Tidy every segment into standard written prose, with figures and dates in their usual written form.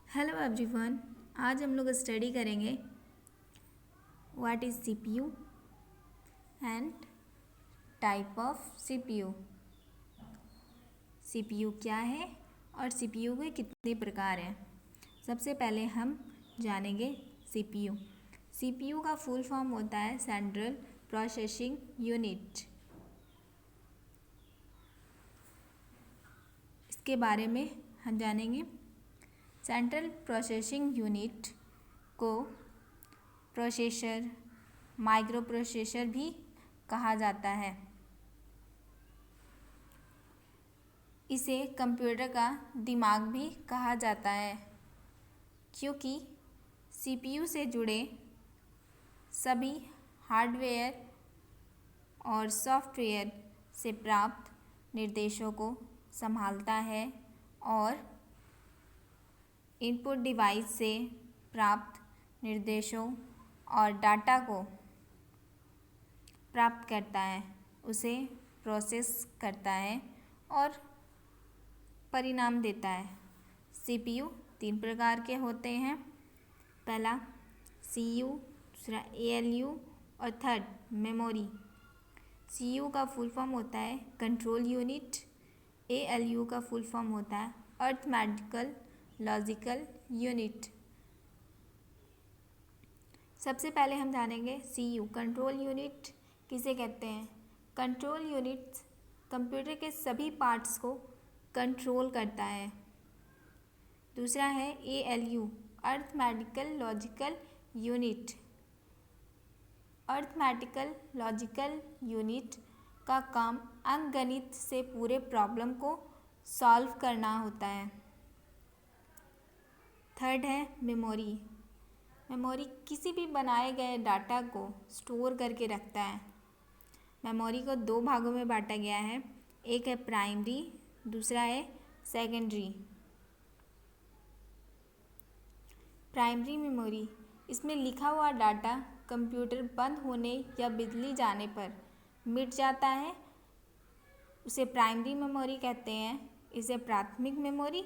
Hello everyone. आज हम लोग स्टडी करेंगे what is CPU and type of CPU. CPU क्या है और सीपीयू के कितने प्रकार हैं। सबसे पहले हम जानेंगे सीपीयू। सीपीयू का फुल फॉर्म होता है सेंट्रल प्रोसेसिंग यूनिट। इसके बारे में हम जानेंगे। सेंट्रल प्रोसेसिंग यूनिट को प्रोसेसर, माइक्रो प्रोसेसर भी कहा जाता है। इसे कंप्यूटर का दिमाग भी कहा जाता है क्योंकि सीपीयू से जुड़े सभी हार्डवेयर और सॉफ्टवेयर से प्राप्त निर्देशों को संभालता है और इनपुट डिवाइस से प्राप्त निर्देशों और डाटा को प्राप्त करता है, उसे प्रोसेस करता है और परिणाम देता है। सीपीयू 3 प्रकार के होते हैं। पहला सीयू, दूसरा एएलयू और थर्ड मेमोरी। सीयू का फुल फॉर्म होता है कंट्रोल यूनिट। एएलयू का फुल फॉर्म होता है अरिथमेटिकल लॉजिकल यूनिट। सबसे पहले हम जानेंगे सीयू। कंट्रोल यूनिट किसे कहते हैं? कंट्रोल यूनिट कंप्यूटर के सभी पार्ट्स को कंट्रोल करता है। दूसरा है ALU arithmetical logical unit. Arithmetical logical unit का काम अंकगणित से पूरे प्रॉब्लम को सॉल्व करना होता है। थर्ड है मेमोरी। मेमोरी किसी भी बनाए गए डाटा को स्टोर करके रखता है। मेमोरी को 2 भागों में बांटा गया है, एक है प्राइमरी, दूसरा है सेकेंडरी। प्राइमरी मेमोरी, इसमें लिखा हुआ डाटा कंप्यूटर बंद होने या बिजली जाने पर मिट जाता है, उसे प्राइमरी मेमोरी कहते हैं। इसे प्राथमिक मेमोरी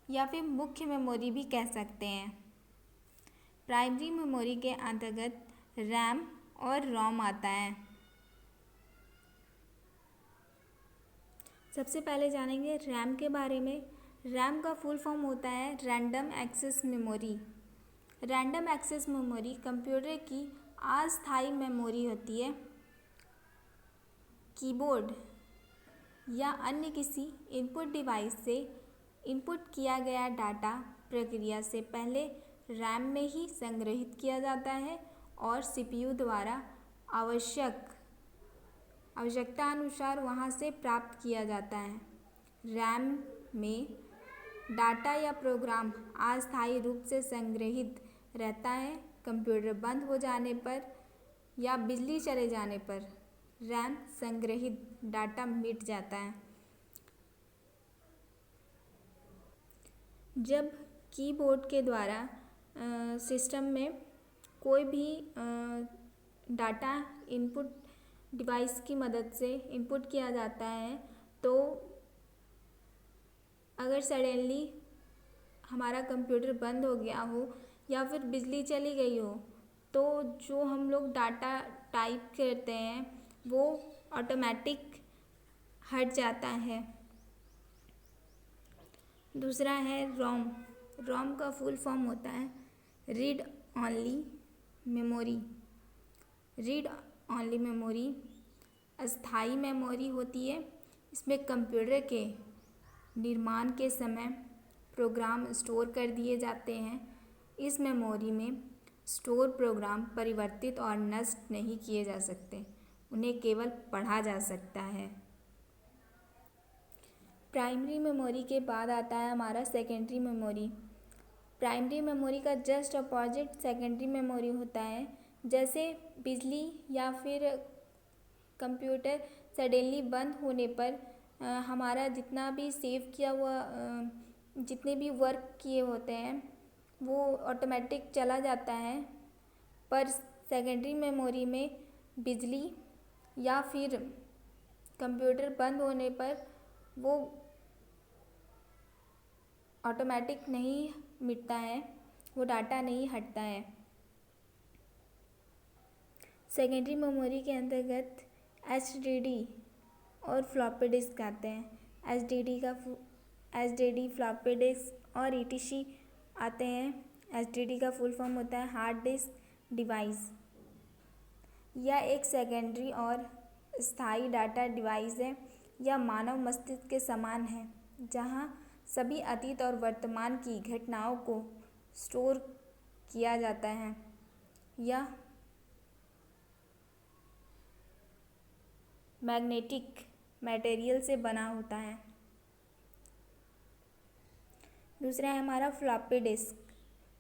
या फिर मुख्य मेमोरी भी कह सकते हैं। प्राइमरी मेमोरी के अंतर्गत रैम और रोम आता है। सबसे पहले जानेंगे रैम के बारे में। रैम का फुल फॉर्म होता है random access memory. Random access memory computer की अस्थायी मेमोरी होती है। कीबोर्ड या अन्य किसी इनपुट डिवाइस से इनपुट किया गया डाटा प्रक्रिया से पहले रैम में ही संग्रहित किया जाता है और सीपीयू द्वारा आवश्यकता अनुसार वहां से प्राप्त किया जाता है। रैम में डाटा या प्रोग्राम अस्थायी रूप से संग्रहित रहता है। कंप्यूटर बंद हो जाने पर या बिजली चले जाने पर रैम संग्रहित डाटा मिट जाता है। जब कीबोर्ड के द्वारा सिस्टम में कोई भी डाटा इनपुट डिवाइस की मदद से इनपुट किया जाता है तो अगर सडनली हमारा कंप्यूटर बंद हो गया हो या फिर बिजली चली गई हो तो जो हम लोग डाटा टाइप करते हैं वो ऑटोमेटिक हट जाता है। दूसरा है रोम। रोम का फुल फॉर्म होता है read only memory. Read only memory अस्थायी मेमोरी होती है। इसमें कंप्यूटर के निर्माण के समय प्रोग्राम स्टोर कर दिए जाते हैं। इस मेमोरी में स्टोर प्रोग्राम परिवर्तित और नष्ट नहीं किए जा सकते, उन्हें केवल पढ़ा जा सकता है। प्राइमरी मेमोरी के बाद आता है हमारा सेकेंडरी मेमोरी। प्राइमरी मेमोरी का जस्ट अपोजिट सेकेंडरी मेमोरी होता है। जैसे बिजली या फिर कंप्यूटर सडनली बंद होने पर हमारा जितना भी सेव किया हुआ जितने भी वर्क किए होते हैं वो ऑटोमेटिक चला जाता है, पर सेकेंडरी मेमोरी में बिजली या फिर कंप्यूटर बंद होने पर वो ऑटोमेटिक नहीं मिटता है, वो डाटा नहीं हटता है। सेकेंडरी मेमोरी के अंतर्गत HDD और फ्लॉपी डिस्क आते हैं। HDD फ्लॉपी डिस्क और ETC आते हैं। HDD का फुल फॉर्म होता है हार्ड डिस्क डिवाइस। यह एक सेकेंडरी और स्थायी डाटा डिवाइस है। यह मानव मस्तिष्क के समान है, जहां सभी अतीत और वर्तमान की घटनाओं को स्टोर किया जाता है। यह मैग्नेटिक मटेरियल से बना होता है। दूसरा है हमारा फ्लॉपी डिस्क।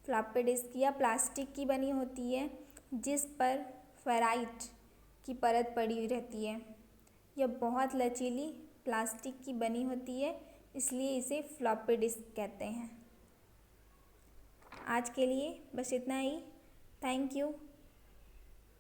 फ्लॉपी डिस्क यह प्लास्टिक की बनी होती है, जिस पर फेराइट की परत पड़ी रहती है। यह बहुत लचीली प्लास्टिक की बनी होती है, इसलिए इसे फ्लॉपी डिस्क कहते हैं। आज के लिए बस इतना ही। Thank you.